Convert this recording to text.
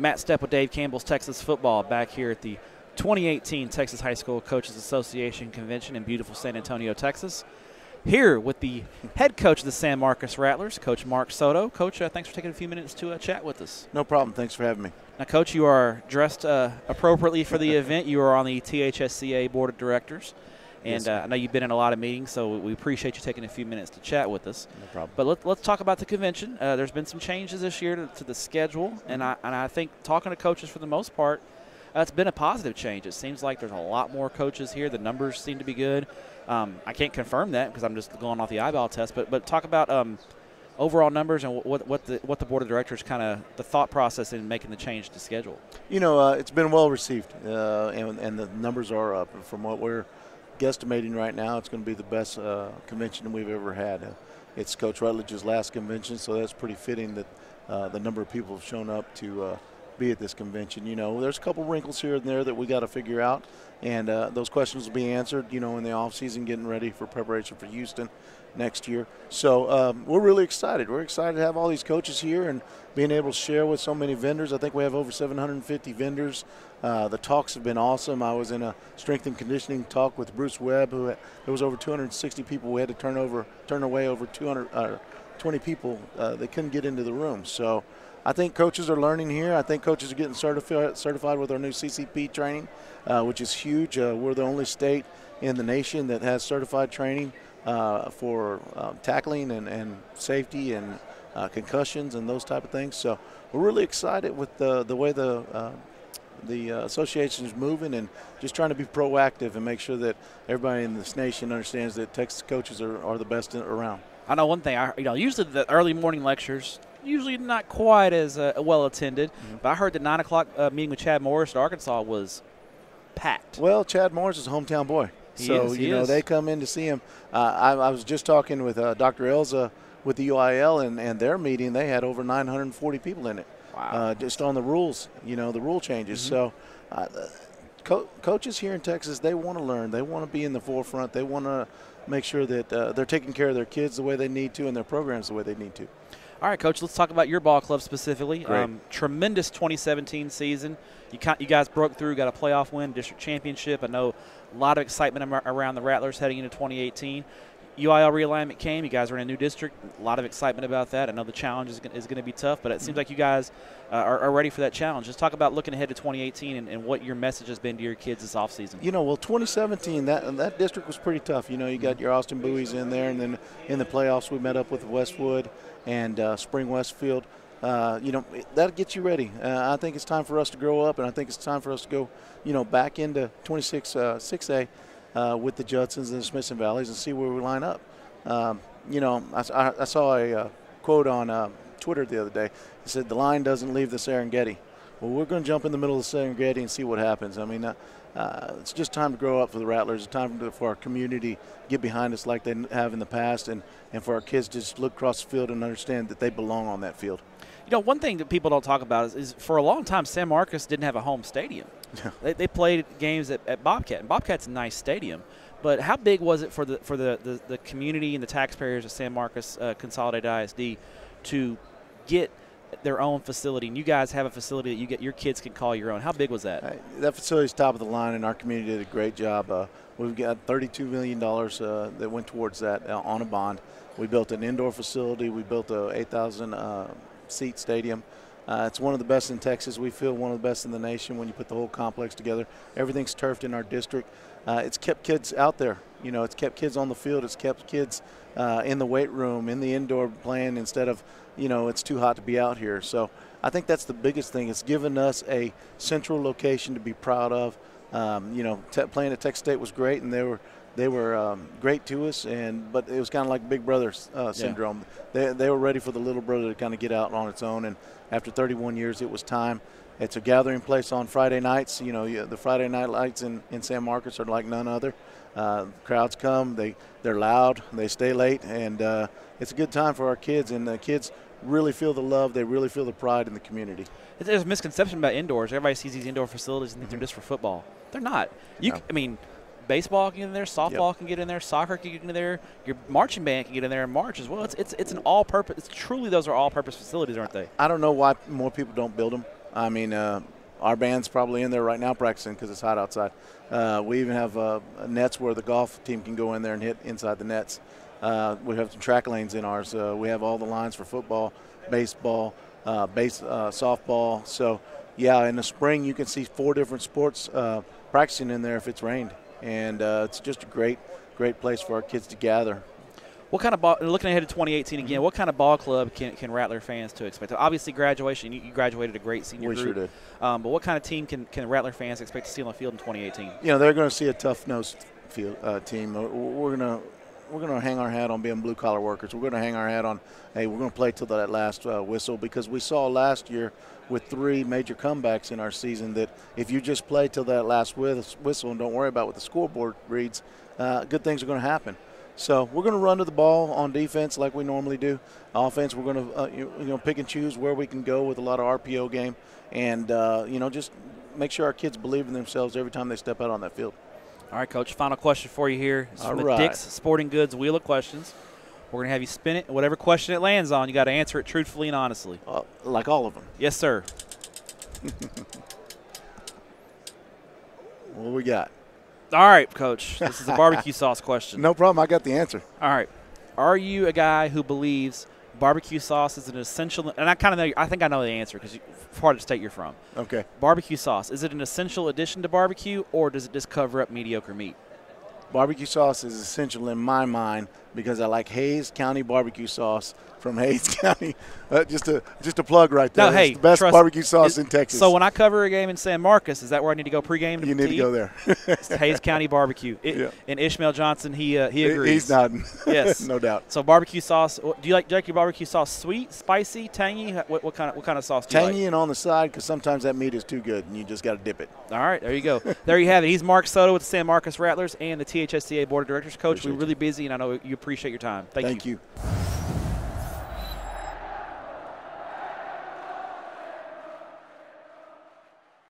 Matt Stepp with Dave Campbell's Texas Football back here at the 2018 Texas High School Coaches Association Convention in beautiful San Antonio, Texas. Here with the head coach of the San Marcos Rattlers, Coach Mark Soto. Coach, thanks for taking a few minutes to chat with us. No problem. Thanks for having me. Now, Coach, you are dressed appropriately for the event. You are on the THSCA Board of Directors. And I know you've been in a lot of meetings, so we appreciate you taking a few minutes to chat with us. No problem. But let's talk about the convention. There's been some changes this year to the schedule, and I think talking to coaches for the most part, it's been a positive change. It seems like there's a lot more coaches here. The numbers seem to be good. I can't confirm that because I'm just going off the eyeball test. But talk about overall numbers and what the board of directors kind of the thought process in making the change to schedule. You know, it's been well received, and the numbers are up. And from what we're guesstimating right now, it's going to be the best convention we've ever had. It's Coach Rutledge's last convention, so that's pretty fitting that the number of people have shown up to be at this convention. You know, there's a couple wrinkles here and there that we got to figure out, and those questions will be answered, you know, in the off season, getting ready for preparation for Houston next year. So we're really excited. We're excited to have all these coaches here and being able to share with so many vendors. I think we have over 750 vendors. The talks have been awesome. I was in a strength and conditioning talk with Bruce Webb, there was over 260 people. We had to turn away over 220 people. They couldn't get into the room. So I think coaches are learning here. I think coaches are getting certified with our new CCP training, which is huge. We're the only state in the nation that has certified training for tackling and safety and concussions and those type of things. So we're really excited with the way the association is moving and just trying to be proactive and make sure that everybody in this nation understands that Texas coaches are the best around. I know one thing. Usually the early morning lectures usually not quite as well attended, but I heard the 9 o'clock meeting with Chad Morris at Arkansas was packed. Well, Chad Morris is a hometown boy. He is. They come in to see him. I was just talking with Dr. Elza with the UIL, and their meeting, they had over 940 people in it. Wow. Just on the rules, the rule changes. So coaches here in Texas, they want to learn. They want to be in the forefront. They want to make sure that they're taking care of their kids the way they need to and their programs the way they need to. All right, Coach, let's talk about your ball club specifically. Great. Tremendous 2017 season. You guys broke through, got a playoff win, district championship. I know a lot of excitement around the Rattlers heading into 2018. UIL realignment came. You guys are in a new district. A lot of excitement about that. I know the challenge is going to be tough, but it seems like you guys are ready for that challenge. Let's talk about looking ahead to 2018 and what your message has been to your kids this offseason. Well, 2017, that district was pretty tough. You got your Austin Bowies in there, and then in the playoffs we met up with Westwood and Spring Westfield. That'll get you ready. I think it's time for us to grow up, and I think it's time for us to go, back into 6A with the Judsons and the Smithson Valleys and see where we line up. I saw a quote on Twitter the other day. It said, "The line doesn't leave the Serengeti." Well, we're going to jump in the middle of the Serengeti and see what happens. I mean, it's just time to grow up for the Rattlers. It's time for our community to get behind us like they have in the past, and for our kids to just look across the field and understand that they belong on that field. One thing that people don't talk about is for a long time, San Marcos didn't have a home stadium. They played games at Bobcat, and Bobcat's a nice stadium. But how big was it for the community and the taxpayers of San Marcos Consolidated ISD to get their own facility? And you guys have a facility that your kids can call your own. How big was that? That facility's top of the line, and our community did a great job. We've got $32 million that went towards that on a bond. We built an indoor facility. We built a 8,000 seat stadium. It's one of the best in Texas. We feel one of the best in the nation when you put the whole complex together. Everything's turfed in our district. It's kept kids out there. It's kept kids on the field. It's kept kids in the weight room, in the indoor playing instead of, it's too hot to be out here. So I think that's the biggest thing. It's given us a central location to be proud of. Playing at Texas State was great, and they were great to us, but it was kind of like Big Brother syndrome. Yeah. They were ready for the little brother to kind of get out on its own, and after 31 years, it was time. It's a gathering place on Friday nights. The Friday night lights in San Marcos are like none other. Crowds come, they're loud, they stay late, and it's a good time for our kids, and the kids really feel the love. They really feel the pride in the community. There's a misconception about indoors. Everybody sees these indoor facilities and think they're just for football. They're not. Baseball can get in there, softball can get in there, soccer can get in there, your marching band can get in there and march as well. It's an all-purpose. Truly, those are all-purpose facilities, aren't they? I don't know why more people don't build them. I mean, our band's probably in there right now practicing because it's hot outside. We even have nets where the golf team can go in there and hit inside the nets. We have some track lanes in ours. We have all the lines for football, baseball, softball. So, yeah, in the spring you can see 4 different sports practicing in there if it's rained. And it's just a great place for our kids to gather. What kind of ball, looking ahead to 2018 again, what kind of ball club can Rattler fans to expect? Obviously graduation, you graduated a great senior group. We sure did. But what kind of team can Rattler fans expect to see on the field in 2018? You know, they're going to see a tough-nosed team. We're going to hang our hat on being blue-collar workers. We're going to hang our hat on, hey, we're going to play till that last whistle, because we saw last year with 3 major comebacks in our season that if you just play till that last whistle and don't worry about what the scoreboard reads, good things are going to happen. So we're going to run to the ball on defense like we normally do. Offense, we're going to pick and choose where we can go with a lot of RPO game, and just make sure our kids believe in themselves every time they step out on that field. All right, Coach. Final question for you here. It's from the Dick's Sporting Goods Wheel of Questions. We're going to have you spin it. Whatever question it lands on, you got to answer it truthfully and honestly. Like all of them. Yes, sir. What we got? All right, Coach. This is a barbecue sauce question. No problem. I got the answer. All right. Are you a guy who believes barbecue sauce is an essential – and I kind of know – I think I know the answer because it's part of the state you're from. Okay. Barbecue sauce, is it an essential addition to barbecue, or does it just cover up mediocre meat? Barbecue sauce is essential in my mind because I like Hayes County barbecue sauce from Hayes County. Just a plug right there. No, hey, it's the best barbecue sauce in Texas. So when I cover a game in San Marcos, is that where I need to go pregame? You need to go there. It's Hayes County barbecue. And Ishmael Johnson, he agrees. He's nodding. Yes, no doubt. So barbecue sauce. Do you like your barbecue sauce sweet, spicy, tangy? What kind of sauce do you like? Tangy and on the side, because sometimes that meat is too good and you just got to dip it. All right, there you go. There you have it. He's Mark Soto with the San Marcos Rattlers and the THSCA Board of Directors. Coach, we're really busy, and I know you appreciate your time. Thank you.